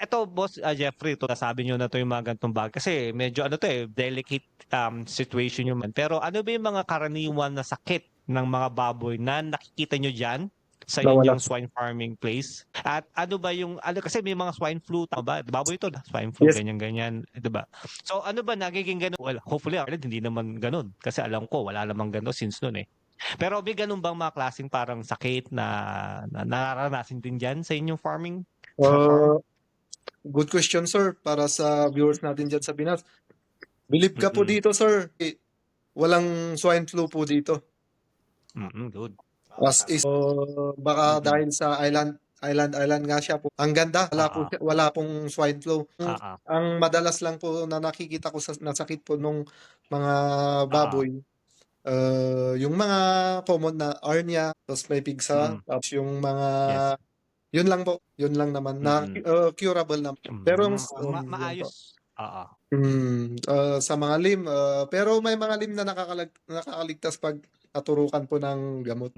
Eto boss, Jeffrey, 'to nasabi niyo na 'to yung mga ganitong bagay kasi medyo ano 'to, delicate, situation yung pero ano ba yung mga karaniwan na sakit ng mga baboy na nakikita niyo diyan sa Nawala. inyong swine farming place? At ano ba yung ano kasi may mga swine flu, tama ba? Baboy 'to na swine flu, Yes. ganyan-ganyan, 'di ba? So ano ba nagiging gano'n? Well, hopefully hindi naman gano'n kasi alam ko wala namang gano'n since no'n, eh. Pero may gano'n bang mga klaseng parang sakit na nararanasan din diyan sa inyong sa farm? Uh, Good question, sir, para sa viewers natin diyan sa Pinas. Believe ka po Mm. dito, sir, walang swine flu po dito. Good. As is, baka Mm. dahil sa island nga siya po. Ang ganda, Oo. wala pong swine flu. Oo. Ang madalas lang po na nakikita ko na sakit po nung mga Oo. baboy, yung mga common na hernia, tapos may pigsa, Mm. tapos yung mga Yes. yun lang po, yun lang naman na Mm. curable naman. Pero yun po. Maayos. Oo. Sa mga lim, pero may mga lim na nakakaligtas 'pag naturukan po ng gamot.